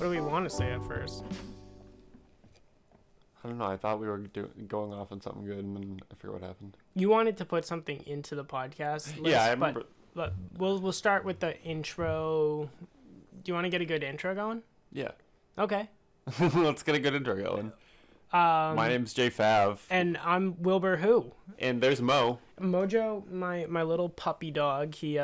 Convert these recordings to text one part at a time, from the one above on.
What do we want to say at first? I don't know. I thought we were going off on something good, and then I forget what happened. You wanted to put something into the podcast list, Yeah, I remember. But we'll start with the intro. Do you want to get a good intro going? Yeah. Okay. Let's get a good intro going. My name's Jay Fav. And I'm Wilber who? And there's Mo. Mojo, my little puppy dog. He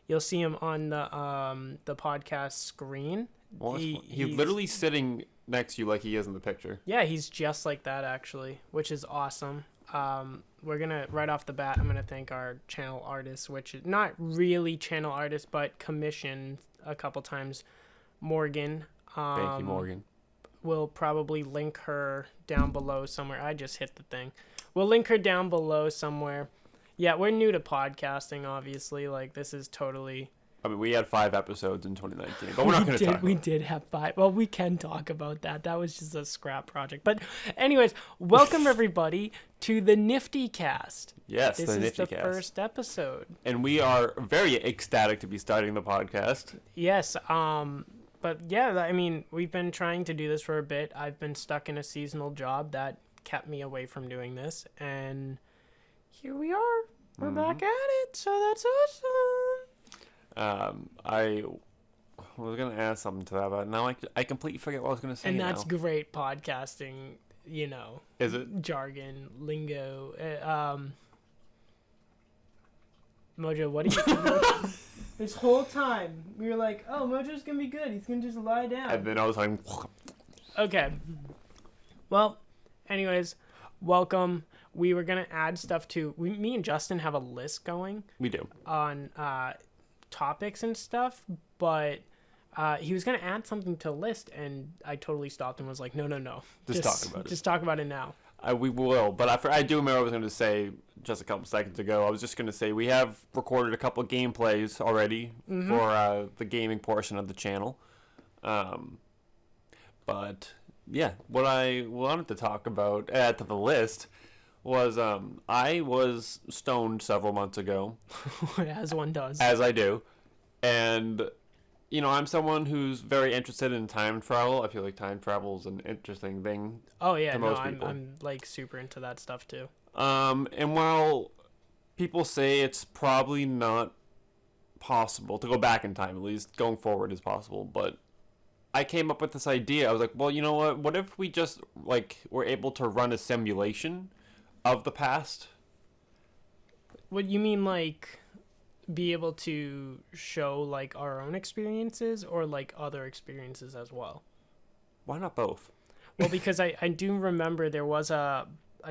you'll see him on the podcast screen. Well, he's literally sitting next to you like he is in the picture. Yeah, he's just like that actually, which is awesome. We're gonna right off the bat, I'm gonna thank our channel artist, which is not really channel artist, but commissioned a couple times, Morgan. Thank you, Morgan. We'll probably link her down below somewhere. I just hit the thing. We'll link her down below somewhere. Yeah, we're new to podcasting, obviously. Like, this is totally... I mean, we had 5 episodes in 2019, but we're not going to talk about it. We did have 5. Well, we can talk about that. That was just a scrap project. But anyways, welcome, everybody, to the NiftyCast. Yes, this the is NiftyCast. The first episode. And we are very ecstatic to be starting the podcast. Yes, but yeah, I mean, we've been trying to do this for a bit. I've been stuck in a seasonal job that kept me away from doing this, and here we are. We're back at it, so that's awesome. I was going to add something to that, but now I completely forget what I was going to say. And that's great podcasting, you know. Is it? Jargon, lingo. Mojo, what do you... This whole time, we were like, oh, Mojo's going to be good. He's going to just lie down. And then I was like... Okay. Well, anyways, welcome. We were going to add stuff to... Me and Justin have a list going. We do. On topics and stuff, but he was going to add something to the list, and I totally stopped and was like, no. Just talk about it. Just talk about it now. We will, but I do remember what I was going to say just a couple seconds ago. I was just going to say we have recorded a couple gameplays already for the gaming portion of the channel. But, yeah, what I wanted to talk about, add to the list, was I was stoned several months ago. As one does. As I do. And... You know, I'm someone who's very interested in time travel. I feel like time travel is an interesting thing. Oh yeah, to most people. I'm like super into that stuff too. And while people say it's probably not possible to go back in time, at least going forward is possible, but I came up with this idea. I was like, well, you know what? What if we just like were able to run a simulation of the past? What you mean, like? Be able to show like our own experiences or like other experiences as well? Why not both? Well, because I do remember there was I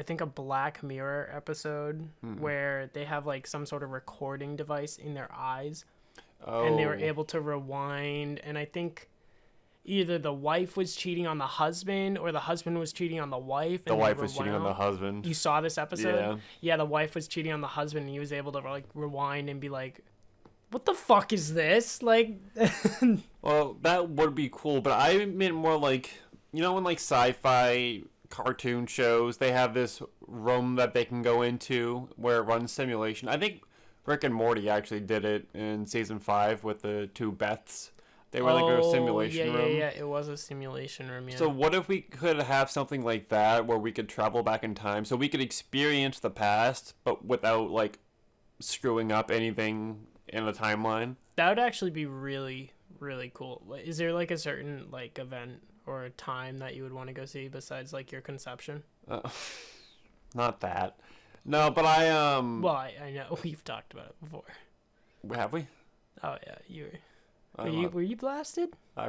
think a Black Mirror episode where they have like some sort of recording device in their eyes and they were able to rewind, and I think either the wife was cheating on the husband or the husband was cheating on the wife. The wife was cheating on the husband. You saw this episode? Yeah. Yeah, the wife was cheating on the husband, and he was able to like rewind and be like, what the fuck is this? Like... Well, that would be cool, but I meant more like, you know, when like sci-fi cartoon shows, they have this room that they can go into where it runs simulation. I think Rick and Morty actually did it in season 5 with the 2 Beths. They were like a simulation room. Yeah, it was a simulation room, yeah. So what if we could have something like that where we could travel back in time so we could experience the past but without like screwing up anything in the timeline? That would actually be really, really cool. Is there like a certain like event or a time that you would want to go see besides like your conception? Not that. No, but I Well, I know we've talked about it before. Have we? Oh yeah, you were. Were you blasted? I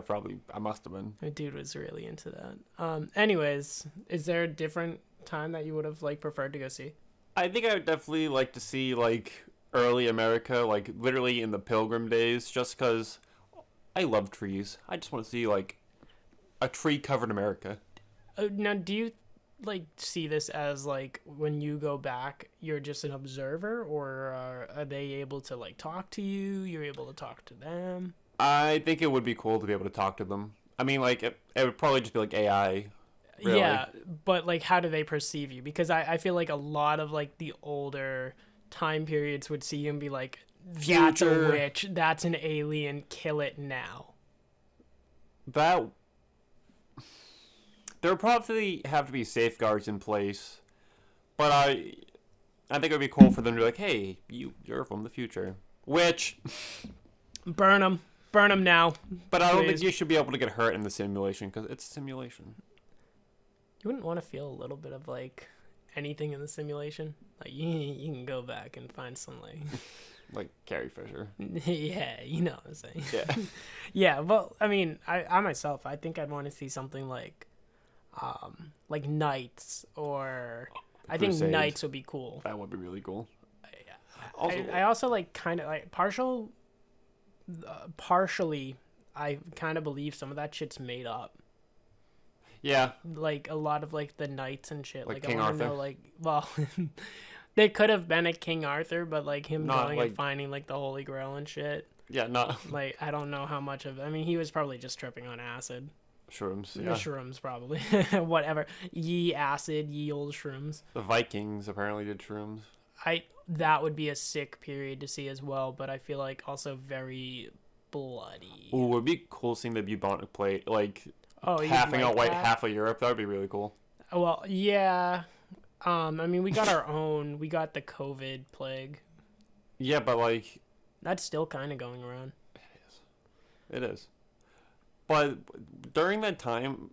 must have been. My dude was really into that. Anyways, is there a different time that you would have like preferred to go see? I think I would definitely like to see like early America, like literally in the Pilgrim days, just because I love trees. I just want to see like a tree-covered America. Now, do you like see this as like when you go back, you're just an observer, or are they able to like talk to you? You're able to talk to them? I think it would be cool to be able to talk to them. I mean, like, it would probably just be like AI. Really. Yeah, but like, how do they perceive you? Because I feel like a lot of like the older time periods would see you and be like, that's a witch, that's an alien, kill it now. that there would probably have to be safeguards in place, but I think it would be cool for them to be like, hey, you're from the future, which burn them now. But I don't think you should be able to get hurt in the simulation because it's a simulation. You wouldn't want to feel a little bit of like anything in the simulation. Like you can go back and find some like Carrie Fisher. Yeah, you know what I'm saying. Yeah. Yeah, well, I mean, I myself, I think I'd want to see something like Knights, or I think Crusade. Knights would be cool. That would be really cool. I also like kind of like partially, I kind of believe some of that shit's made up. Yeah. Like a lot of like the knights and shit. Like I King want Arthur? to know like, well, there could have been a King Arthur, but like him Not going like- and finding like the Holy Grail and shit. Yeah, not Like I don't know how much of. I mean, he was probably just tripping on acid. shrooms. The Yeah. shrooms probably. Whatever. Ye acid, ye old shrooms. The Vikings apparently did shrooms. That would be a sick period to see as well, but I feel like also very bloody. Ooh, it would be cool seeing the bubonic plague, like Oh, you'd halving out like white that? half of Europe. That would be really cool. Well, yeah. I mean, we got our own. We got the COVID plague. Yeah, but like That's still kind of going around. it is. But during that time,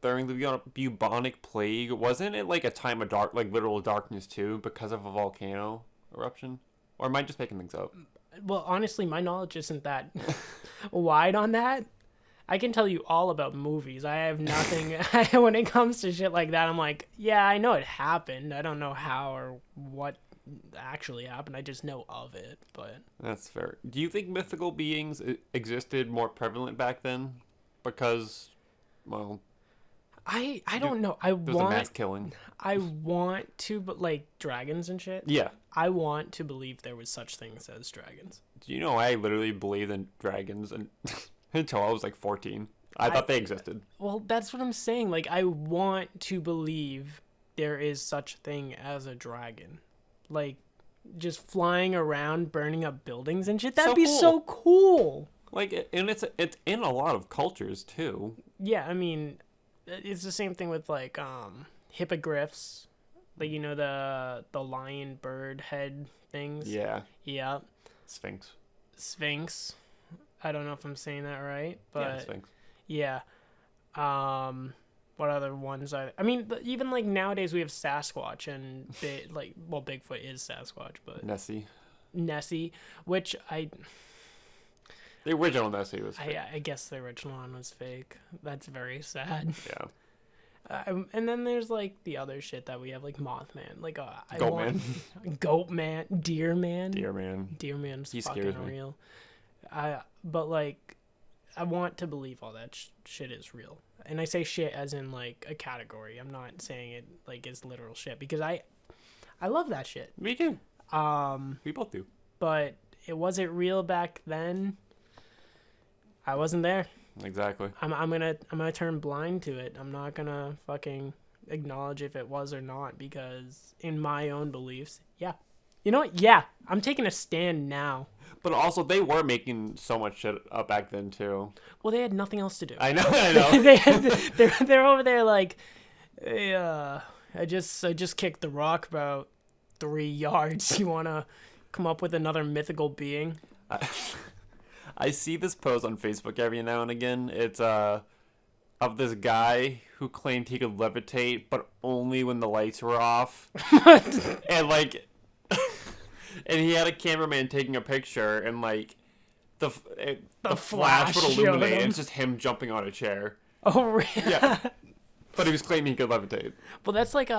during the bubonic plague, wasn't it like a time of like literal darkness too, because of a volcano eruption? Or am I just making things up? Well, honestly, my knowledge isn't that wide on that. I can tell you all about movies. I have nothing when it comes to shit like that. I'm like, yeah, I know it happened. I don't know how or what actually happened. I just know of it. But That's fair. Do you think mythical beings existed more prevalent back then? Because, well, I don't know. there's a mass killing. I want to, but like dragons and shit. Yeah. I want to believe there was such things as dragons. Do you know I literally believed in dragons until I was like 14? I thought they existed. Well, that's what I'm saying. Like, I want to believe there is such a thing as a dragon. Like, just flying around, burning up buildings and shit. That'd So be cool. so cool. Like, and it's in a lot of cultures too. Yeah, I mean, it's the same thing with like hippogriffs. Like, you know, the lion bird head things. Yeah. Yeah. Sphinx. Sphinx. I don't know if I'm saying that right, but Yeah, Sphinx. yeah. What other ones are? I mean, even like nowadays we have Sasquatch and Bigfoot is Sasquatch, but Nessie, which The original Nessie was fake. I guess the original one was fake. That's very sad. Yeah. And then there's like the other shit that we have, like Mothman, like Goatman. Deer Man. Dear man. Deer Man's He fucking scares me. real. But like, I want to believe all that shit is real, and I say shit as in like a category. I'm not saying it like is literal shit because I love that shit. Me too. We both do. But was it real back then? I wasn't there. Exactly. I'm gonna turn blind to it. I'm not gonna fucking acknowledge if it was or not because in my own beliefs, yeah. You know what? Yeah, I'm taking a stand now. But also, they were making so much shit up back then too. Well, they had nothing else to do. I know. they're over there like, hey, I just kicked the rock about 3 yards. You wanna come up with another mythical being? I see this post on Facebook every now and again. It's of this guy who claimed he could levitate, but only when the lights were off. And like, and he had a cameraman taking a picture, and like, the flash would flash illuminate, showed and him. it's just him jumping on a chair. Oh, really? Yeah. But he was claiming he could levitate. Well, that's like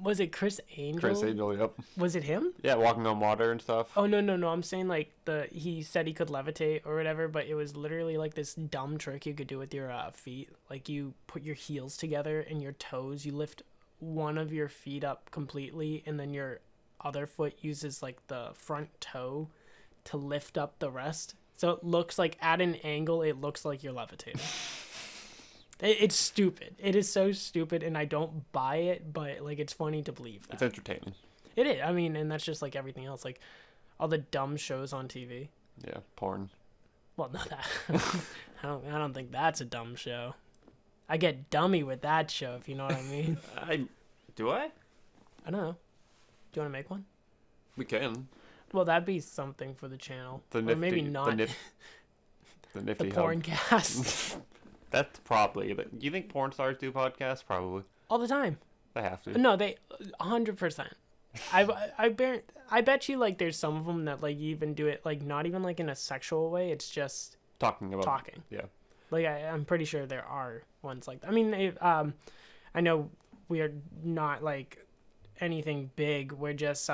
was it Chris Angel? Chris Angel, yep. Was it him? Yeah, walking on water and stuff. Oh no. I'm saying like he said he could levitate or whatever, but it was literally like this dumb trick you could do with your feet. Like you put your heels together and your toes. You lift one of your feet up completely, and then your other foot uses like the front toe to lift up the rest. So it looks like at an angle, it looks like you're levitating. It's stupid. It is so stupid, and I don't buy it, but like it's funny to believe that. It's entertaining. It is. I mean, and that's just like everything else, like all the dumb shows on TV. Yeah, porn. Well, no, that I don't think that's a dumb show. I get dummy with that show, if you know what I mean. Do I? I don't know. Do you want to make one? We can. Well, that'd be something for the channel. Or maybe not. The Nifty the porn cast. That's probably. You think porn stars do podcasts? Probably. All the time. They have to. No, they 100%. I bet you like there's some of them that like even do it like not even like in a sexual way. It's just talking. Yeah. Like I'm pretty sure there are ones like that. I mean, I know we are not like anything big. We're just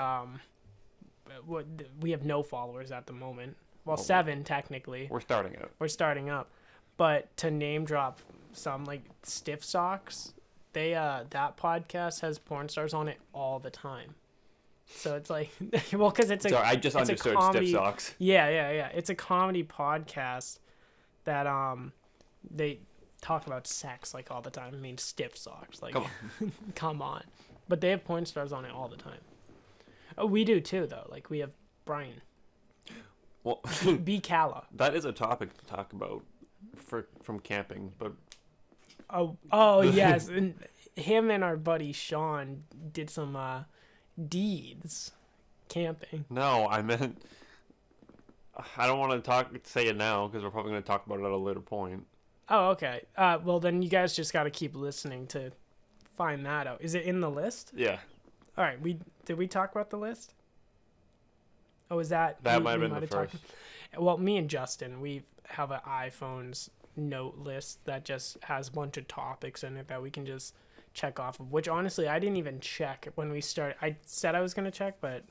we have no followers at the moment. Well, 7 technically. We're starting up. But to name drop some like Stiff Socks, they that podcast has porn stars on it all the time. So it's like, well, because it's Sorry, I just understood Stiff Socks. Yeah. It's a comedy podcast that they talk about sex like all the time. I mean, Stiff Socks, like, come on. Come on. But they have porn stars on it all the time. Oh, we do too, though. Like we have Brian. Well, B. Calla. That is a topic to talk about from camping, but. Oh yes, and him and our buddy Sean did some deeds camping. No, I meant I don't want to say it now because we're probably going to talk about it at a later point. Oh, okay. Well, then you guys just got to keep listening to find that out. Is it in the list? Yeah. All right. Did we talk about the list? Oh, is that might have been the first? Well, me and Justin, we have an iPhone's note list that just has a bunch of topics in it that we can just check off of, which honestly I didn't even check when we started. I said I was going to check, but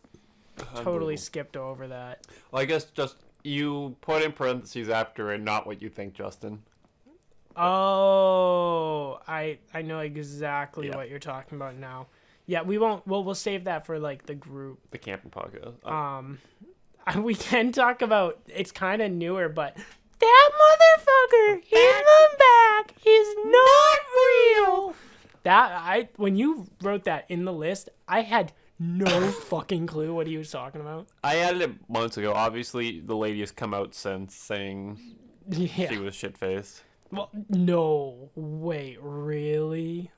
totally skipped over that. Well, I guess just you put in parentheses after it, not what you think, Justin. Oh, I know exactly what you're talking about now. Yeah, we won't. Well, we'll save that for like the group. The camping podcast. We can talk about. It's kind of newer, but that motherfucker in the back is not real. When you wrote that in the list, I had no fucking clue what he was talking about. I added it months ago. Obviously, the lady has come out since saying she was shit-faced. Well, no. Wait, really?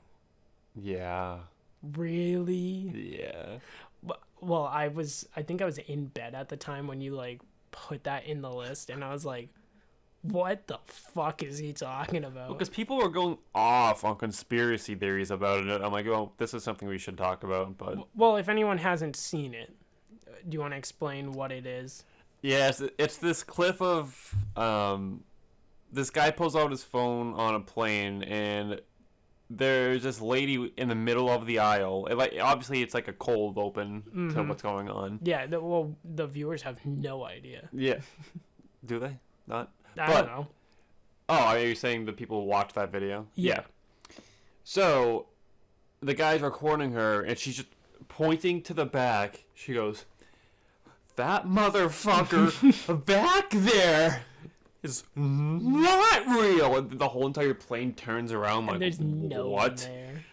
Yeah. Really? Yeah. Well, I think I was in bed at the time when you, like, put that in the list, and I was like, what the fuck is he talking about? Because people were going off on conspiracy theories about it. I'm like, well, this is something we should talk about. But well, if anyone hasn't seen it, do you want to explain what it is? Yes, it's this clip of this guy pulls out his phone on a plane, and there's this lady in the middle of the aisle. Obviously, it's like a cold open to what's going on. Yeah, the viewers have no idea. Yeah. Do they? Not? I don't know. Oh, are you saying the people who watch that video? Yeah. So, the guy's recording her, and she's just pointing to the back. She goes, that motherfucker back there is not real. And the whole entire plane turns around like, there's no what? There.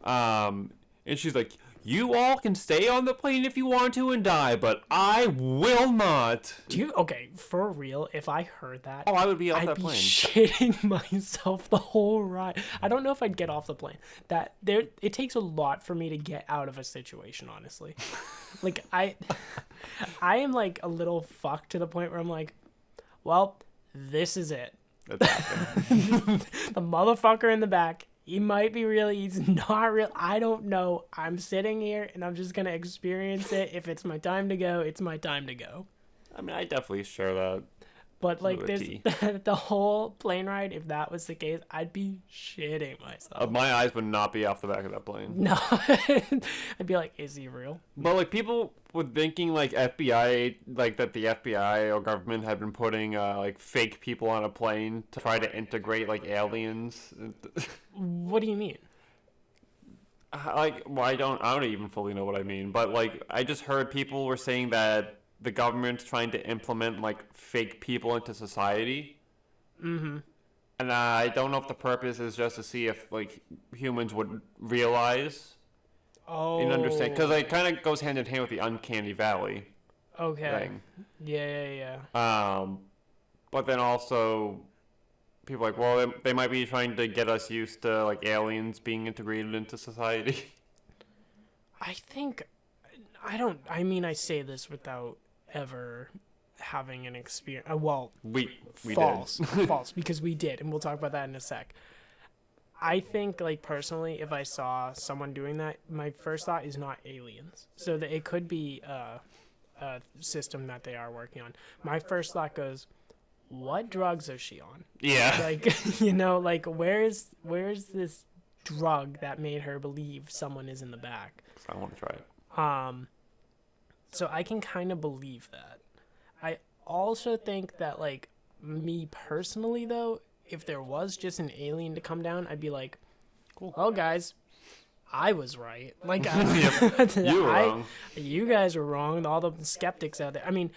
And she's like, you all can stay on the plane if you want to and die, but I will not. Okay, for real, if I heard that, I would be off that I'd plane. be shitting myself the whole ride. I don't know if I'd get off the plane. It takes a lot for me to get out of a situation, honestly. Like, I am like a little fucked to the point where I'm like, well, this is it. That's happening. The motherfucker in the back, he might be real, he's not real. I don't know. I'm sitting here and I'm just going to experience it. If it's my time to go, it's my time to go. I mean, I definitely share that. But like there's the whole plane ride, if that was the case, I'd be shitting myself. My eyes would not be off the back of that plane. No. I'd be like, is he real? But like people were thinking like FBI, like that the FBI or government had been putting like fake people on a plane to try to integrate like aliens. What do you mean? Like, well, I don't even fully know what I mean, but like I just heard people were saying that the government's trying to implement like fake people into society. Mm-hmm. And I don't know if the purpose is just to see if like humans would realize and understand, because it kind of goes hand in hand with the uncanny valley thing. Yeah. But then also, people are like, well, they might be trying to get us used to like aliens being integrated into society. I think, I mean, I say this without ever having an experience. Well, we false, did. false, because we did, and we'll talk about that in a sec. I think, like, personally, if I saw someone doing that, my first thought is not aliens. So that it could be a system that they are working on. My first thought goes, what drugs is she on? Yeah. Like, you know, like, where's this drug that made her believe someone is in the back? I want to try it. So I can kind of believe that. I also think that, like, me personally, though, if there was just an alien to come down, I'd be like, cool. Oh, guys, I was right. Like, you were wrong. You guys were wrong. All the skeptics out there. I mean,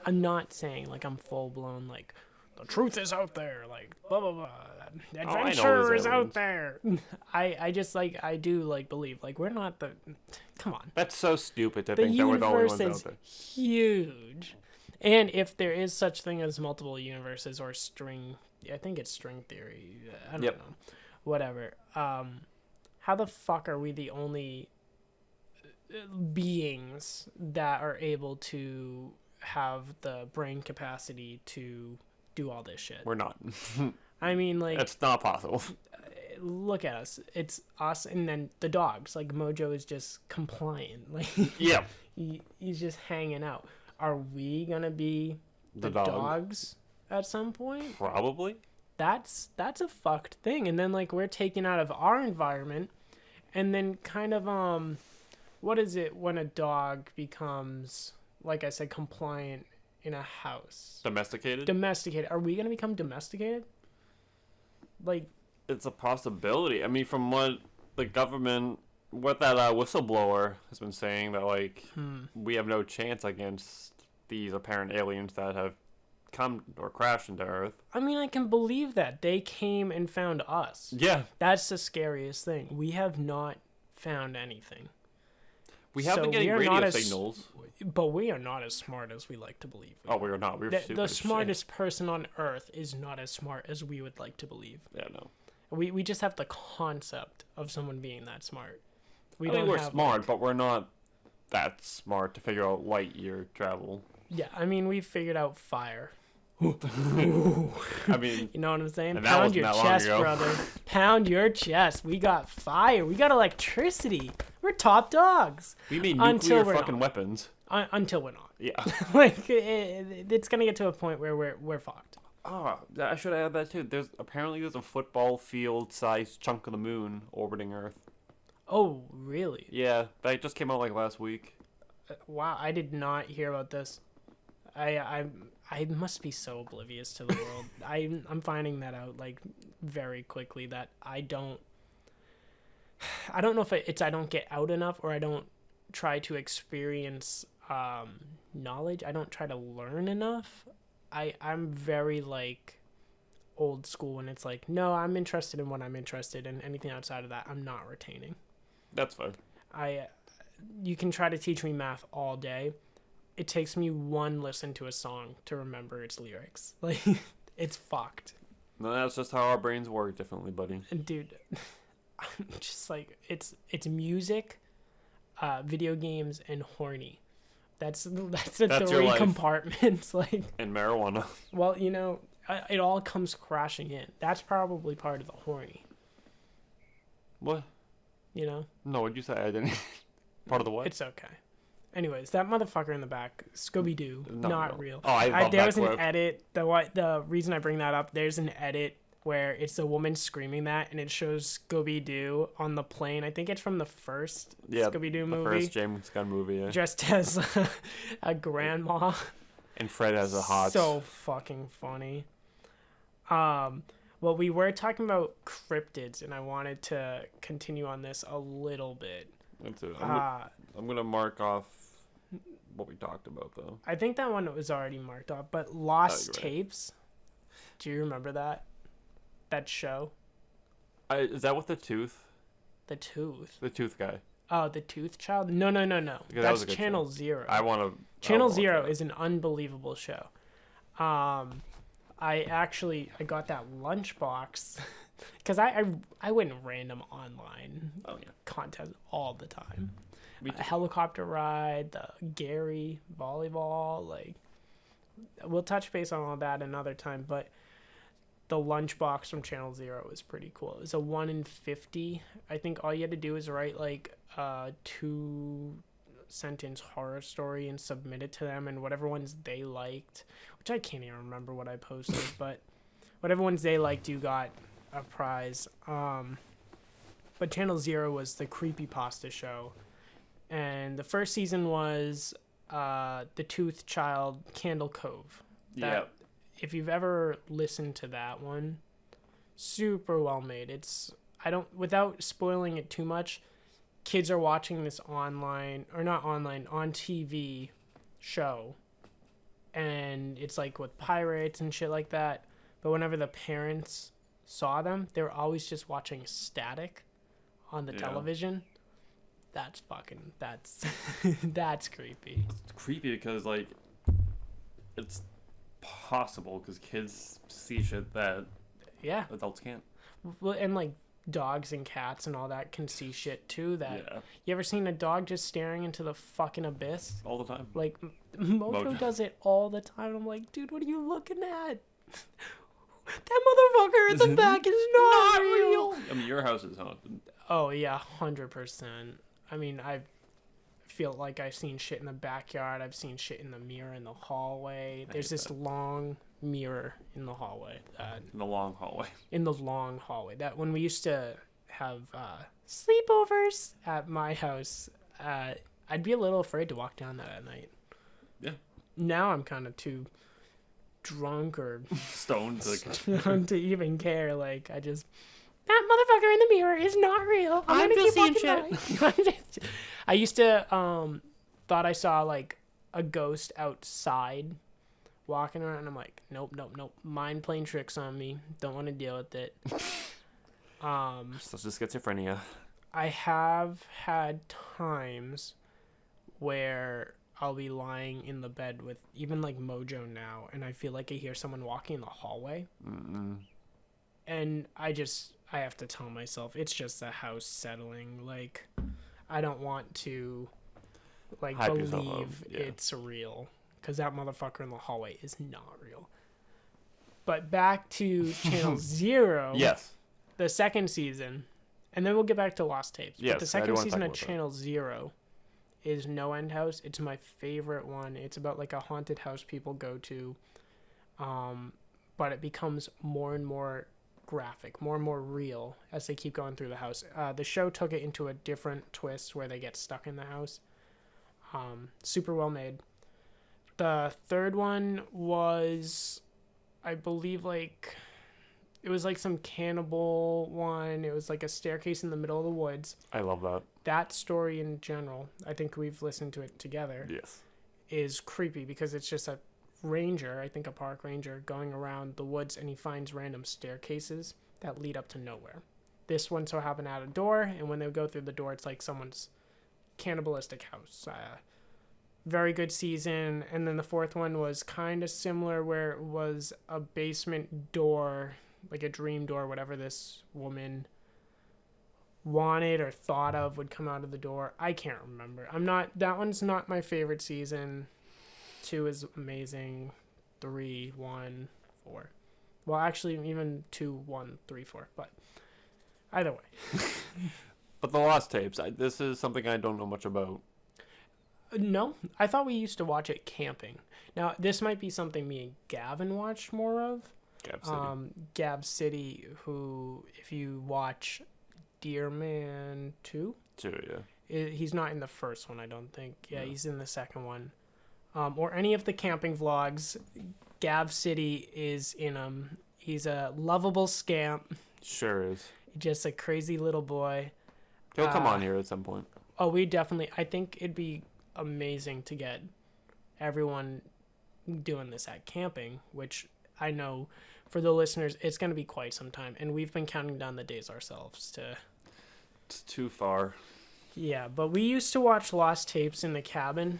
I'm not saying, like, I'm full-blown, like, the truth is out there, like, blah, blah, blah. Adventure is out there. I just, like, I do, like, believe, like, we're not the... Come on. That's so stupid to think that we're the only ones out there. Huge. And if there is such thing as multiple universes or string... I think it's string theory. I don't know. Whatever. How the fuck are we the only beings that are able to have the brain capacity to do all this shit? We're not. I mean, like... It's not possible. Look at us. It's us and then the dogs. Like, Mojo is just compliant. Like, yeah. He's just hanging out. Are we going to be the dogs at some point? Probably. That's a fucked thing. And then, like, we're taken out of our environment. And then kind of, what is it when a dog becomes, like I said, compliant in a house? Domesticated? Domesticated. Are we going to become domesticated? Like... It's a possibility. I mean, from what the government, what that whistleblower has been saying, that, like, we have no chance against these apparent aliens that have come or crashed into Earth. I mean, I can believe that. They came and found us. Yeah. That's the scariest thing. We have not found anything. We have been getting radio signals. But we are not as smart as we like to believe. Oh, we are not. We're stupid. The smartest person on Earth is not as smart as we would like to believe. Yeah, no. We just have the concept of someone being that smart. We're smart, but we're not that smart to figure out light year travel. Yeah, I mean, we figured out fire. I mean... You know what I'm saying? Pound your chest, brother. Pound your chest. We got fire. We got electricity. We're top dogs. We made nuclear fucking weapons. Until we're not. Yeah. Like, it's going to get to a point where we're fucked. Oh, I should add that too. There's a football field sized chunk of the moon orbiting Earth. Oh, really? Yeah, that just came out like last week. Wow, I did not hear about this. I must be so oblivious to the world. I'm finding that out like very quickly that I don't know if it's I don't get out enough or I don't try to experience knowledge. I don't try to learn enough. I'm very, like, old school, and it's like, no, I'm interested in what I'm interested in. Anything outside of that, I'm not retaining. That's fair. You can try to teach me math all day. It takes me one listen to a song to remember its lyrics. Like, it's fucked. No, that's just how our brains work differently, buddy. And dude, I'm just like, it's music, video games, and horny. That's the three compartments, like. And marijuana. Well, you know, it all comes crashing in. That's probably part of the horny. What? You know? No, what'd you say? I didn't. Part of the what? It's okay. Anyways, that motherfucker in the back, Scooby-Doo, not real. Oh, I love there that was clip. An edit. The reason I bring that up, there's an edit where it's a woman screaming that, and it shows Scooby-Doo on the plane. I think it's from the first Scooby-Doo movie. The first James Gunn movie, yeah. Dressed as a grandma. And Fred as a hot. So fucking funny. Well, we were talking about cryptids, and I wanted to continue on this a little bit. That's it. I'm going to mark off what we talked about, though. I think that one was already marked off, but Lost Tapes. Right. Do you remember that? That show? Is that with the tooth? The tooth? The tooth guy. Oh, the Tooth Child? No. That's Channel Zero. I want to... Channel Zero is an unbelievable show. I got that lunchbox because I went random online content all the time. A helicopter ride, the Gary volleyball, like we'll touch base on all that another time, but the lunchbox from Channel Zero is pretty cool. It was a 1 in 50. I think all you had to do is write like a 2-sentence horror story and submit it to them, and whatever ones they liked, which I can't even remember what I posted, but whatever ones they liked, you got a prize. But Channel Zero was the creepypasta show, and the first season was The Tooth Child, Candle Cove. Yeah. If you've ever listened to that one, super well made. Without spoiling it too much, kids are watching this on TV show, and it's like with pirates and shit like that. But whenever the parents saw them, they were always just watching static on the television. That's that's creepy. It's creepy because like it's possible because kids see shit that adults can't. Well, and like dogs and cats and all that can see shit too. You ever seen a dog just staring into the fucking abyss all the time? Like Mojo does it all the time. I'm like, dude, what are you looking at? That motherfucker in the back is not real. I mean, your house is haunted. Oh yeah, 100%. I mean, I feel like I've seen shit in the backyard. I've seen shit in the mirror in the hallway. There's this long mirror in the hallway. In the long hallway. In the long hallway. That when we used to have sleepovers at my house, I'd be a little afraid to walk down that at night. Yeah. Now I'm kind of too drunk or stoned to even care. Like that motherfucker in the mirror is not real. I'm gonna keep walking shit. I used to thought I saw like a ghost outside walking around, and I'm like, nope, mind playing tricks on me. Don't want to deal with it. So just schizophrenia. I have had times where I'll be lying in the bed with even like Mojo now, and I feel like I hear someone walking in the hallway. Mm-mm. And I have to tell myself it's just the house settling. Like, I don't want to like believe it's real, because that motherfucker in the hallway is not real. But back to Channel Zero. Yes. The second season, and then we'll get back to Lost Tapes. Yes, but the second season of Channel Zero is No End House. It's my favorite one. It's about like a haunted house people go to, but it becomes more and more graphic, more and more real as they keep going through the house. The show took it into a different twist where they get stuck in the house. Super well made. The third one was, I believe, like it was like some cannibal one. It was like a staircase in the middle of the woods. I love that. That story in general, I think we've listened to it together. Yes. Is creepy because it's just a ranger, I think a park ranger, going around the woods, and he finds random staircases that lead up to nowhere. This one so happened at a door, and when they go through the door, it's like someone's cannibalistic house. Very good season. And then the fourth one was kind of similar, where it was a basement door, like a dream door, whatever this woman wanted or thought of would come out of the door. I can't remember. That one's not my favorite season. 2 is amazing. 3, 1, 4. Well, actually, even 2, 1, 3, 4. But either way. But the Lost Tapes, this is something I don't know much about. No, I thought we used to watch it camping. Now, this might be something me and Gavin watched more of. Gab City, who, if you watch Deer Man 2? 2, yeah. He's not in the first one, I don't think. Yeah, no. He's in the second one. Or any of the camping vlogs, Gav City is in them. He's a lovable scamp. Sure is. Just a crazy little boy. He'll come on here at some point. Oh, I think it'd be amazing to get everyone doing this at camping, which I know for the listeners, it's going to be quite some time. And we've been counting down the days ourselves to... It's too far. Yeah, but we used to watch Lost Tapes in the cabin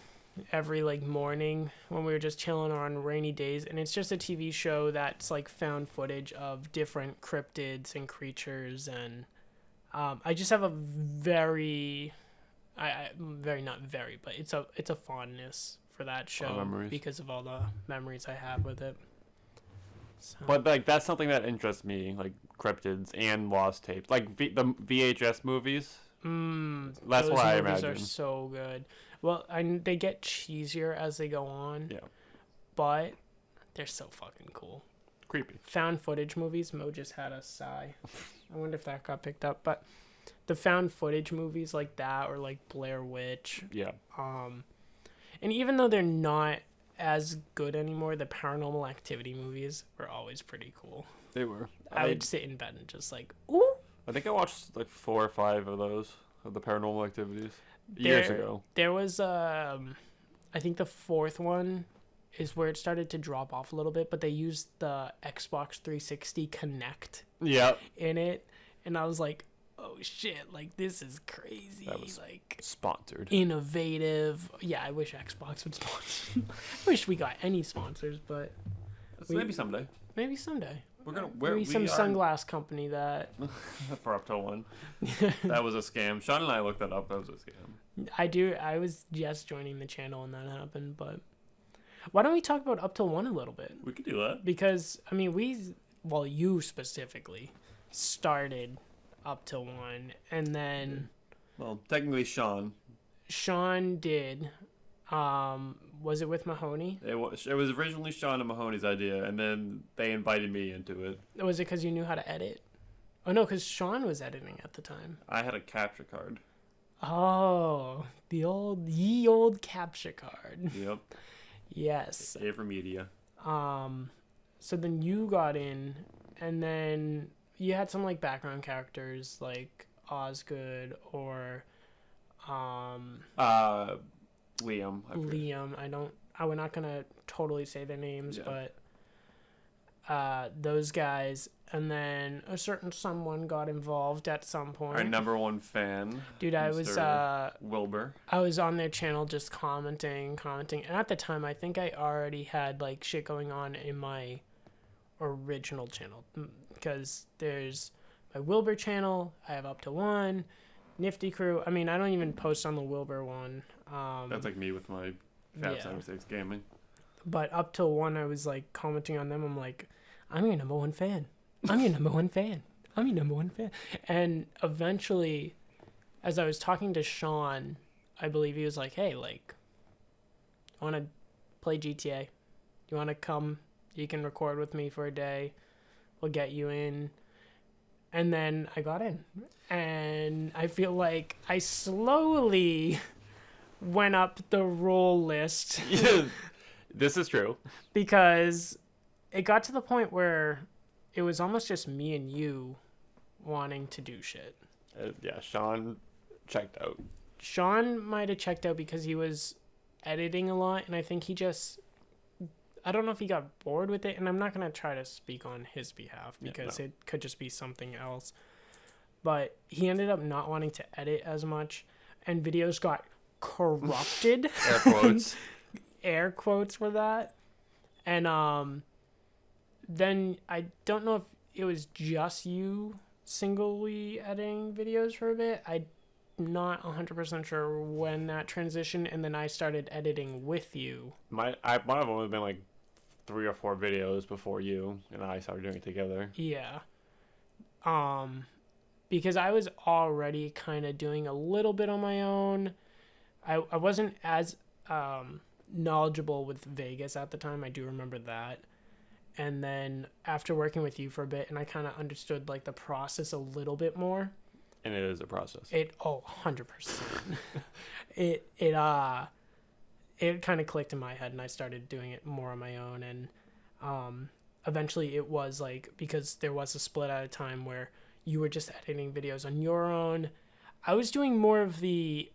every like morning when we were just chilling on rainy days, and it's just a TV show that's like found footage of different cryptids and creatures, and I just have a very not very, but it's a fondness for that show because of all the memories I have with it. So. But like that's something that interests me, like cryptids and lost tapes, like the VHS movies. That's what I imagine. Those are so good. Well, they get cheesier as they go on. Yeah. But they're so fucking cool. Creepy. Found footage movies. Mo just had a sigh. I wonder if that got picked up. But the found footage movies like that, or like Blair Witch. Yeah. And even though they're not as good anymore, the Paranormal Activity movies were always pretty cool. They were. I would sit in bed and just like, ooh. I think I watched like 4 or 5 of those, of the Paranormal Activities, years ago. There was, I think the 4th one is where it started to drop off a little bit, but they used the Xbox 360 Kinect in it, and I was like, oh shit, like this is crazy. That was like sponsored. Innovative. Yeah, I wish Xbox would sponsor. I wish we got any sponsors, but maybe someday. Maybe someday. We're gonna maybe some sunglass company that for up to one. That was a scam. Sean and I looked that up. That was a scam. I was just joining the channel when that happened, but why don't we talk about Up Till One a little bit? We could do that. Because I mean, you specifically started Up Till One, and then technically Sean did. Was it with Mahoney? It was originally Sean and Mahoney's idea, and then they invited me into it. Was it because you knew how to edit? Oh no, because Sean was editing at the time. I had a capture card. Oh, the old capture card. Yep. Yes. A for media. So then you got in, and then you had some like background characters like Osgood or Liam. We're not gonna totally say their names, but those guys, and then a certain someone got involved at some point. Our number one fan, dude. I was Wilber. I was on their channel just commenting, and at the time I think I already had like shit going on in my original channel, because there's my Wilber channel. I have Up to One, Nifty Crew. I mean, I don't even post on the Wilber one. That's like me with my Fab 76 gaming. But Up Till One, I was like commenting on them. I'm like, I'm your number one fan. I'm your number one fan. I'm your number one fan. And eventually, as I was talking to Sean, I believe he was like, hey, like, I want to play GTA. You want to come? You can record with me for a day. We'll get you in. And then I got in. And I feel like I slowly went up the role list. This is true. Because it got to the point where it was almost just me and you wanting to do shit. Sean checked out. Sean might have checked out because he was editing a lot, and I think I don't know if he got bored with it, and I'm not going to try to speak on his behalf because it could just be something else. But he ended up not wanting to edit as much, and videos got corrupted. Air quotes. Air quotes for that. And then I don't know if it was just you singly editing videos for a bit. I'm not 100% sure when that transitioned, and then I started editing with you. Might have only been like 3 or 4 videos before you and I started doing it together. Yeah. Because I was already kind of doing a little bit on my own. I wasn't as knowledgeable with Vegas at the time. I do remember that. And then after working with you for a bit, and I kind of understood like the process a little bit more. And it is a process. 100%. It kind of clicked in my head, and I started doing it more on my own. And eventually it was like, because there was a split at a time where you were just editing videos on your own. I was doing more of the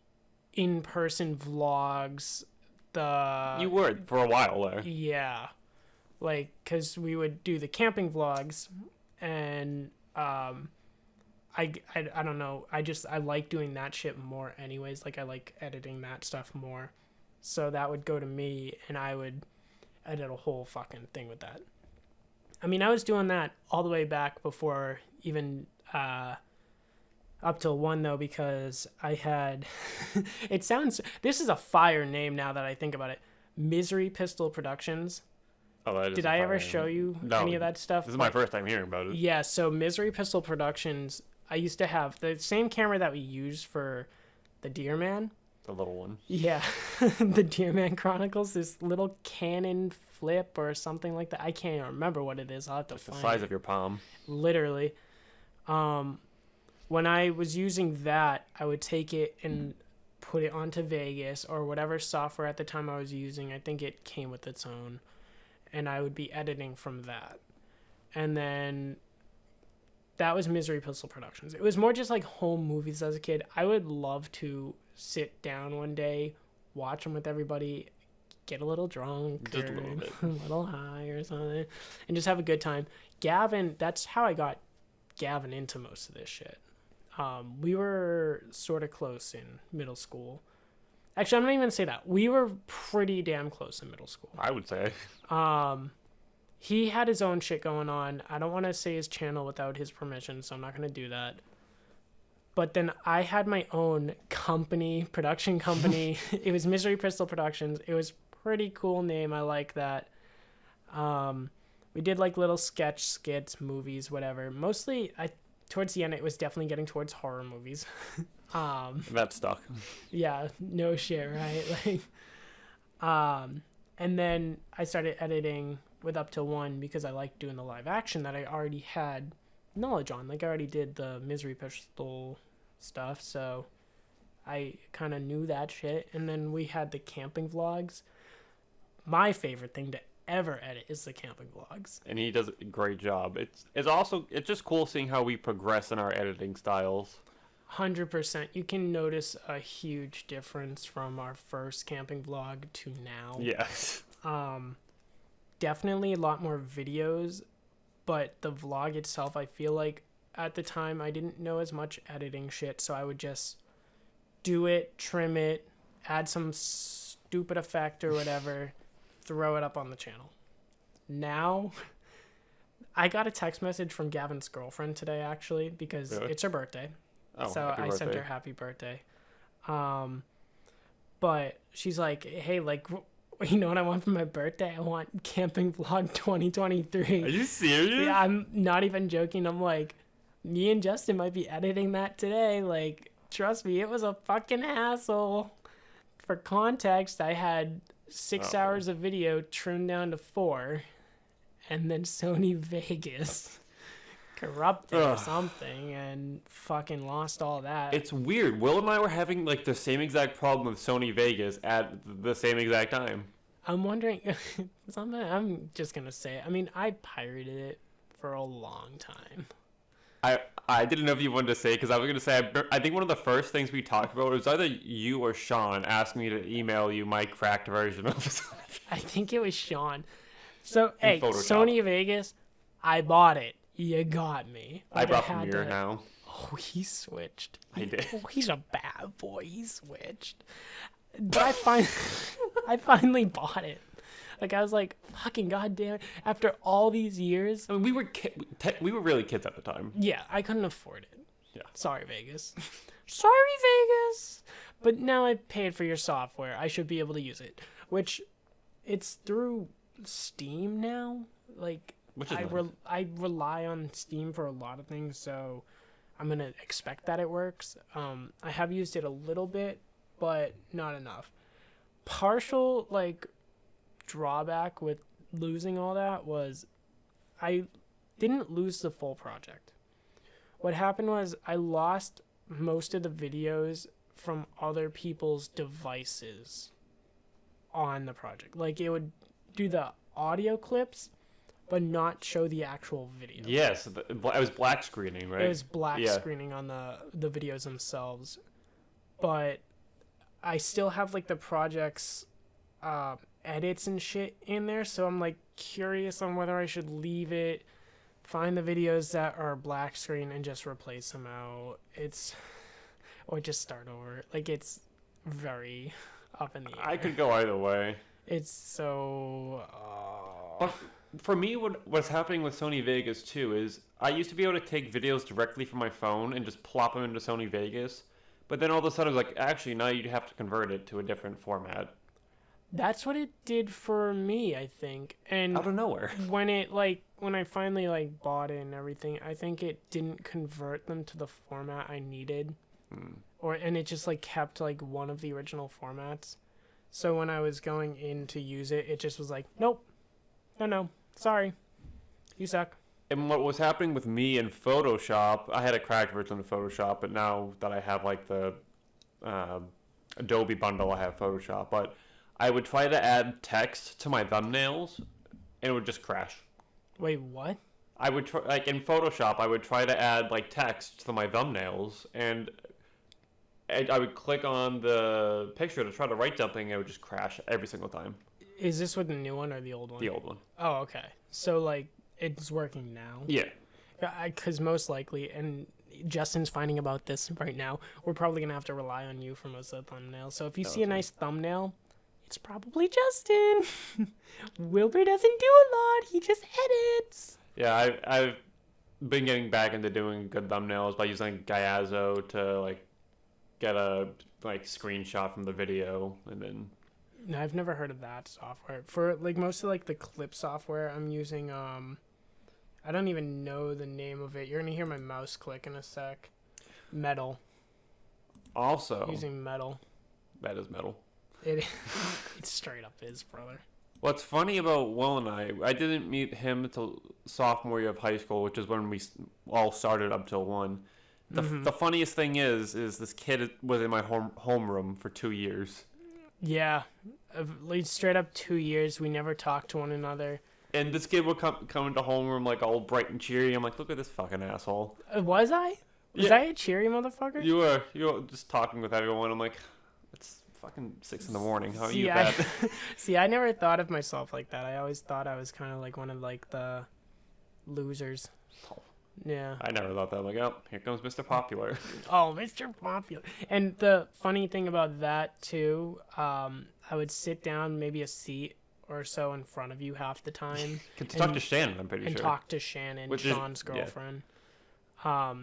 in-person vlogs. You were for a while there. Yeah. Like, because we would do the camping vlogs, and I don't know. I like doing that shit more anyways. Like, I like editing that stuff more. So that would go to me, and I would edit a whole fucking thing with that. I mean, I was doing that all the way back before even up till 1, though, because I had... This is a fire name now that I think about it. Misery Pistol Productions. Oh, that is Did I ever show you any of that stuff? This is my first time hearing about it. Yeah, so Misery Pistol Productions, I used to have the same camera that we used for the Deer Man. The little one. Yeah, the Deer Man Chronicles, this little Canon flip or something like that. I can't even remember what it is. I'll have to find it. The size of your palm. Literally. When I was using that, I would take it and put it onto Vegas or whatever software at the time I was using. I think it came with its own. And I would be editing from that. And then that was Misery Pistol Productions. It was more just like home movies as a kid. I would love to sit down one day, watch them with everybody, get a little drunk, just or a little bit, a little high or something, and just have a good time. Gavin, that's how I got Gavin into most of this shit. We were sort of close in middle school. Actually, I'm not even gonna say that. We were pretty damn close in middle school. I would say. He had his own shit going on. I don't want to say his channel without his permission, so I'm not gonna do that. But then I had my own company, production company. It was Misery Pistol Productions. It was pretty cool name. I like that. We did like little sketch skits, movies, whatever. Mostly, towards the end, it was definitely getting towards horror movies. That stuck. Yeah, no shit, right? And then I started editing with Up to 1 because I liked doing the live action that I already had knowledge on. Like I already did the Misery Pistol stuff, so I kind of knew that shit. And then we had the camping vlogs. My favorite thing to ever edit is the camping vlogs. And he does a great job. It's just cool seeing how we progress in our editing styles. 100%. You can notice a huge difference from our first camping vlog to now. Yes. Definitely a lot more videos, but the vlog itself, I feel like at the time I didn't know as much editing shit, so I would just do it, trim it, add some stupid effect or whatever, throw it up on the channel. Now, I got a text message from Gavin's girlfriend today, actually, because It's her birthday. Oh, so I sent her happy birthday. But she's like, hey, like, you know what I want for my birthday? I want Camping Vlog 2023. Are you serious? Yeah, I'm not even joking. I'm like, me and Justin might be editing that today. Like, trust me, it was a fucking hassle. For context, I had 6 hours of video trimmed down to 4. And then Sony Vegas corrupted or something and fucking lost all that. It's weird. Will and I were having like the same exact problem with Sony Vegas at the same exact time. I'm wondering something. I'm just gonna say it. I mean, I pirated it for a long time. I didn't know if you wanted to say it because I was gonna say I think one of the first things we talked about was either you or Sean asked me to email you my cracked version of Sony. I think it was Sean. So hey, Sony Vegas, I bought it. You got me. I brought the mirror now. Oh, he switched. I did. Oh, he's a bad boy. He switched. But I finally bought it. Like, I was like, fucking goddamn it. After all these years. I mean, we were really kids at the time. Yeah, I couldn't afford it. Yeah. Sorry, Vegas. Sorry, Vegas. But now I paid for your software. I should be able to use it. Which, it's through Steam now. Like, I rely on Steam for a lot of things, so I'm going to expect that it works. I have used it a little bit, but not enough. Partial, like, drawback with losing all that was I didn't lose the full project. What happened was I lost most of the videos from other people's devices on the project. Like, it would do the audio clips but not show the actual video. Yes, it was black screening, right? It was black screening on the videos themselves. But I still have, like, the project's edits and shit in there, so I'm, like, curious on whether I should leave it, find the videos that are black screen and just replace them out. Or just start over. Like, it's very up in the air. I could go either way. It's so... But for me, what's happening with Sony Vegas, too, is I used to be able to take videos directly from my phone and just plop them into Sony Vegas. But then all of a sudden, it was like, actually, now you have to convert it to a different format. That's what it did for me, I think. And out of nowhere. When I finally, bought it and everything, I think it didn't convert them to the format I needed. And it just, kept, one of the original formats. So when I was going in to use it, it just was like, nope. No. Sorry. You suck. And what was happening with me in Photoshop, I had a cracked version of Photoshop, but now that I have the Adobe bundle, I have Photoshop. But I would try to add text to my thumbnails, and it would just crash. Wait, what? I would try, in Photoshop, I would try to add text to my thumbnails, and I would click on the picture to try to write something, and it would just crash every single time. Is this with the new one or the old one? The old one. Oh, okay. So, it's working now? Yeah. Because most likely, and Justin's finding about this right now, we're probably going to have to rely on you for most of the thumbnails. So if you see a nice thumbnail, it's probably Justin. Wilber doesn't do a lot. He just edits. Yeah, I've been getting back into doing good thumbnails by using Gyazo to, get a, screenshot from the video, and then... No, I've never heard of that software. For most of the clip software, I'm using I don't even know the name of it. You're gonna hear my mouse click in a sec. Metal. Also using Metal. That is Metal. It straight up is, brother. What's funny about Will and I didn't meet him until sophomore year of high school, which is when we all started up till 1. The funniest thing is this kid was in my homeroom for 2 years. Yeah, straight up 2 years. We never talked to one another. And this kid would come into homeroom all bright and cheery. I'm like, look at this fucking asshole. Was I? Was I a cheery motherfucker? You were just talking with everyone. I'm like, it's fucking 6 a.m. How are you bad? See, I never thought of myself like that. I always thought I was kind of one of the losers. Oh. Yeah. I never thought that. I'm like, oh, here comes Mr. Popular. Oh, Mr. Popular. And the funny thing about that, too, I would sit down maybe a seat or so in front of you half the time. Talk to Shannon, I'm pretty sure. And talk to Shannon, Sean's girlfriend. Yeah.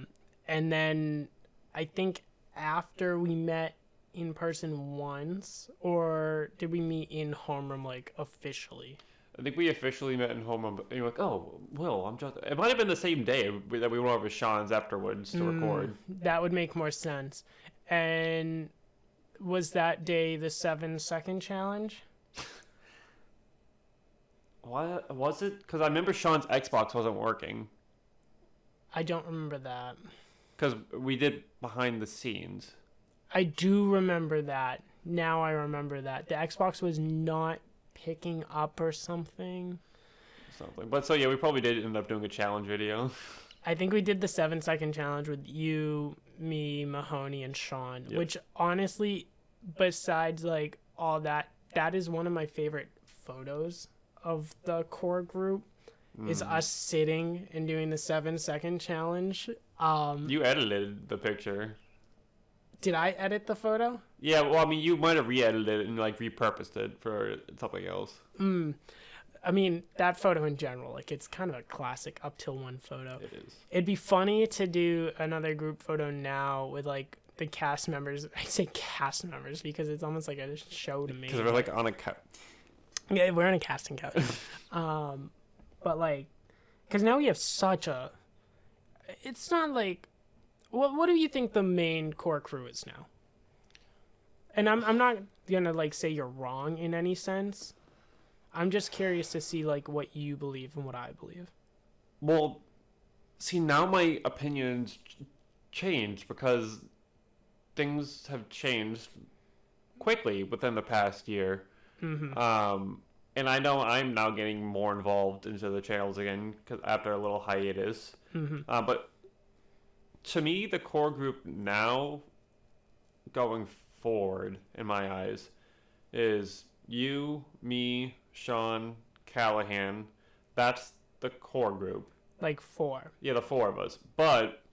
And then I think after we met in person once, or did we meet in homeroom, officially? I think we officially met in homeroom, and you're like, oh, Will, I'm just... It might have been the same day that we went over to Sean's afterwards to record. That would make more sense. And was that day the 7-second challenge? What was it? Because I remember Sean's Xbox wasn't working. I don't remember that. Because we did behind the scenes. I do remember that. Now I remember that. The Xbox was not picking up or something. But so yeah, we probably did end up doing a challenge video. I think we did the 7-second challenge with you, me, Mahoney, and Sean. Yep. Which honestly, besides all that, that is one of my favorite photos of the core group. Is us sitting and doing the 7-second challenge. You edited the picture. Did I edit the photo? Yeah, well, I mean, you might have re-edited it and repurposed it for something else. I mean, that photo in general, it's kind of a classic up till 1 photo. It is. It'd be funny to do another group photo now with the cast members. I say cast members because it's almost like a show to me. Because we're on a yeah, we're on a casting couch. But because now we have such a. It's not what do you think the main core crew is now? And I'm not gonna say you're wrong in any sense. I'm just curious to see what you believe and what I believe. Well, see, now my opinions changed because things have changed quickly within the past year. And I know I'm now getting more involved into the channels again after a little hiatus. But to me, the core group now, going forward, in my eyes, is you, me, Sean, Callahan. That's the core group. 4. Yeah, the 4 of us. But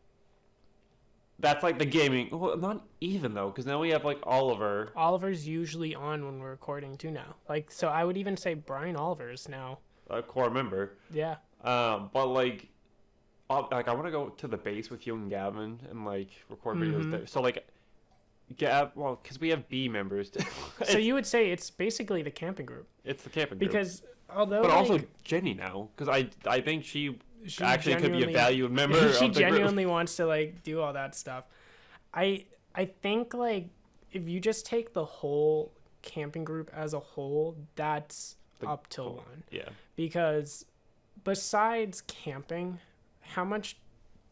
That's like the gaming. Well, not even though, because now we have like Oliver. Oliver's usually on when we're recording too now. Like, so I would even say Brian Oliver's now A core member. Yeah. But like I want to go to the base with you and Gavin and like record videos there. So like, well, because we have B members. So you would say it's basically the camping group. It's the camping group. Because although, but like, also Jenny now, because I think she actually could be a valued member. She of the genuinely group. wants to like do all that stuff. I think like if you just take the whole camping group as a whole, that's up till one. Yeah. Because besides camping, how much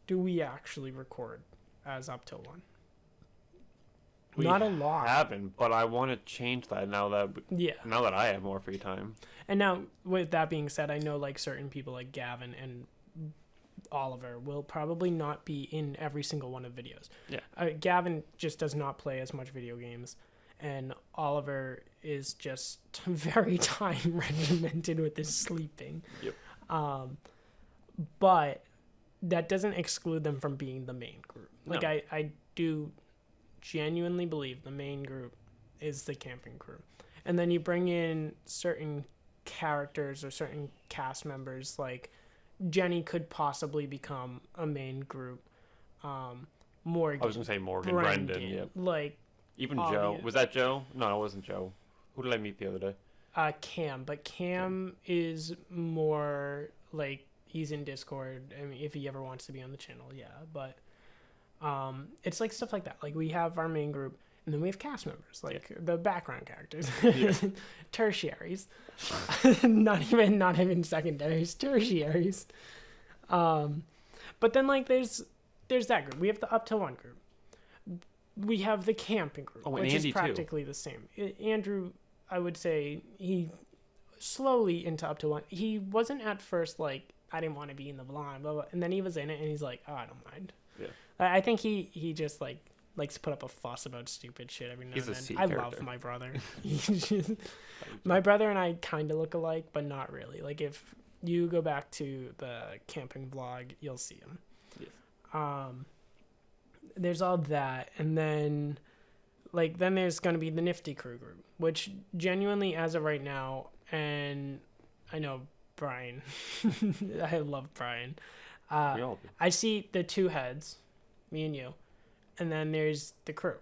do we actually record as up till one? Not a lot. Haven't, but I want to change that now that I have more free time. And now, with that being said, I know like certain people like Gavin and Oliver will probably not be in every single one of videos. Yeah. Gavin just does not play as much video games, and Oliver is just very time regimented with his sleeping. Yep. But that doesn't exclude them from being the main group. Like, No. I do genuinely believe the main group is the camping crew. And then you bring in certain characters or certain cast members, like Jenny could possibly become a main group. Morgan. I was going to say Morgan, Brendan, yeah. Like, even Joe. Was that Joe? No, it wasn't Joe. Who did I meet the other day? Cam. But Cam is more like, he's in Discord. I mean, if he ever wants to be on the channel, yeah. But it's like stuff like that. Like, we have our main group, and then we have cast members, like the background characters, tertiaries, not even secondaries, tertiaries. But then like there's that group. We have the up till one group. We have the camping group, which Andy is practically the same. Andrew, I would say, he slowly into up to one. He wasn't at first like, I didn't want to be in the blind, blah, blah, and then he was in it, and he's like, oh, I don't mind. Yeah. I think he just like likes to put up a fuss about stupid shit every now and then. I love my brother. My brother and I kind of look alike, but not really. Like, if you go back to the camping vlog, you'll see him. Yes. There's all that, and then there's going to be the Nifty crew group, which genuinely, as of right now, and I know Brian, I love Brian. I see the two heads, me and you, and then there's the crew,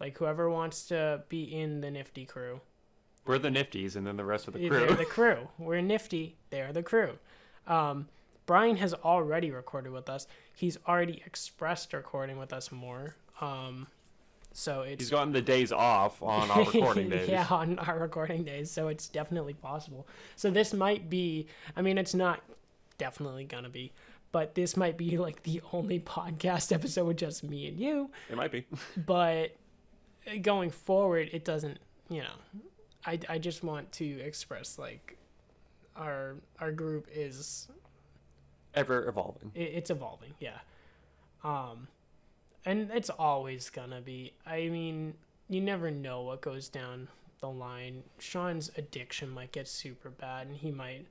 like whoever wants to be in the Nifty crew. We're the Nifties, and then the rest of the crew. They're the crew. We're Nifty. They're the crew. Brian has already recorded with us. He's already expressed recording with us more. So he's gotten the days off on our recording days. Yeah, on our recording days. So it's definitely possible. So this might be, I mean, it's not definitely gonna be, but this might be like the only podcast episode with just me and you. It might be. But going forward, it doesn't, I just want to express like our group is ever evolving. It's evolving, yeah. And it's always gonna be. I mean, you never know what goes down the line. Sean's addiction might get super bad, and he might.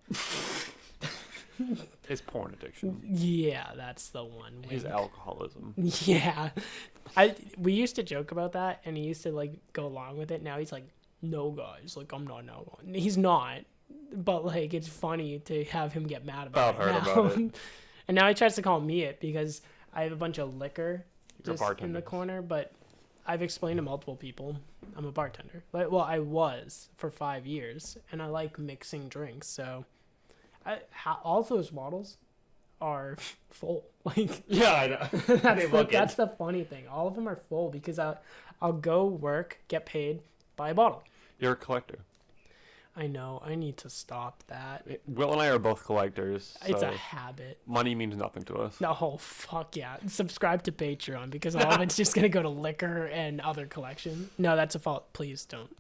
His porn addiction. Yeah, that's the one. Wink. His alcoholism. Yeah, we used to joke about that, and he used to like go along with it. Now he's like, no, guys, like I'm not now. He's not, but like it's funny to have him get mad about it. About it. And now he tries to call me it because I have a bunch of liquor just in the corner, but I've explained to multiple people I'm a bartender. Well, I was for 5 years, and I like mixing drinks. So, all those bottles are full. Like, yeah, I know. That's the funny thing. All of them are full because I'll go work, get paid, buy a bottle. You're a collector. I know. I need to stop that. Will and I are both collectors. It's a habit. Money means nothing to us. Oh, fuck yeah. Subscribe to Patreon because all of it's just going to go to liquor and other collection. No, that's a fault. Please don't.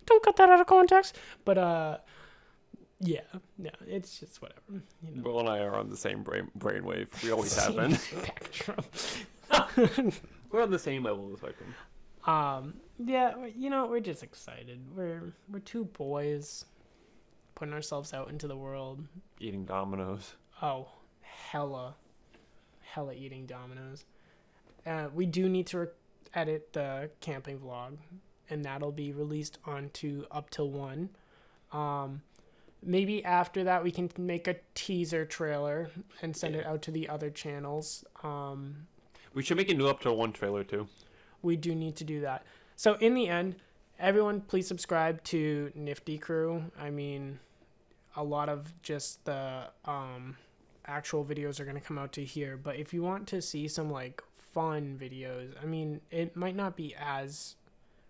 Don't cut that out of context. But, yeah. No, it's just whatever. Will and I are on the same brainwave. We always have been. Spectrum. We're on the same level of the spectrum. Yeah, we're just excited. We're two boys putting ourselves out into the world. Eating Dominoes. Oh, hella eating Dominoes. We do need to edit the camping vlog, and that'll be released onto Up Till 1. Maybe after that we can make a teaser trailer and send it out to the other channels. We should make a new Up Till 1 trailer too. We do need to do that. So in the end, everyone please subscribe to Nifty Crew. I mean, a lot of just the actual videos are going to come out to here, but if you want to see some like fun videos, I mean, it might not be as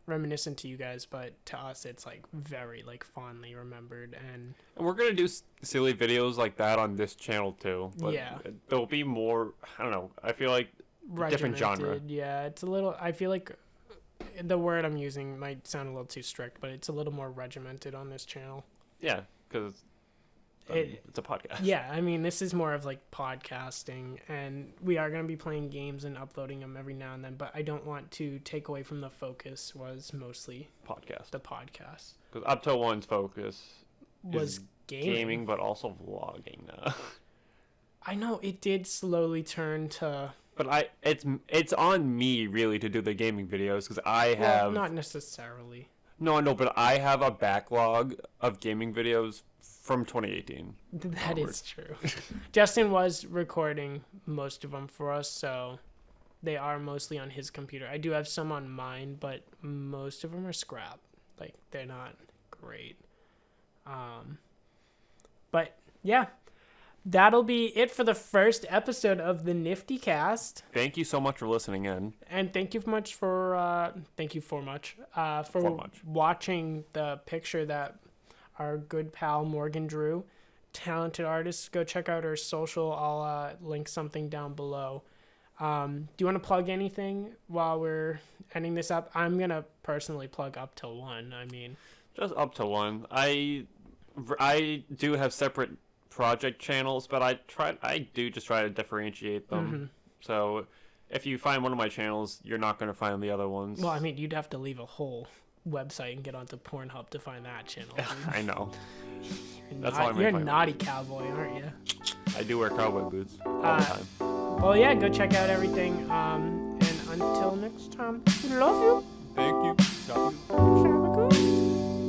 reminiscent to you guys, but to us it's like very like fondly remembered. And we're gonna do silly videos like that on this channel too, but yeah, there'll be more, I don't know, I feel like different genre. Yeah, it's a little, I feel like the word I'm using might sound a little too strict, but it's a little more regimented on this channel. Yeah, because it's a podcast. Yeah, I mean, this is more of like podcasting, and we are going to be playing games and uploading them every now and then, but I don't want to take away from the focus was mostly the podcast. Because Up Till 1's focus was is gaming, but also vlogging now. I know, it did slowly turn to... But it's on me, really, to do the gaming videos, because I have... Well, not necessarily. No, but I have a backlog of gaming videos from 2018. That is true. Justin was recording most of them for us, so they are mostly on his computer. I do have some on mine, but most of them are scrap. Like, they're not great. But, yeah. That'll be it for the first episode of the NiftyCast. Thank you so much for listening in. And thank you for watching the picture that our good pal Morgan drew. Talented artist. Go check out her social. I'll link something down below. Do you want to plug anything while we're ending this up? I'm going to personally plug Up Till 1. I mean, just Up Till 1. I do have separate project channels, but I do just try to differentiate them. Mm-hmm. So if you find one of my channels, you're not going to find the other ones. Well, I mean, you'd have to leave a whole website and get onto Pornhub to find that channel. I know. You're a naughty cowboy, aren't you? I do wear cowboy boots all the time. Well, yeah, go check out everything. And until next time, we love you. Thank you. Shabaku.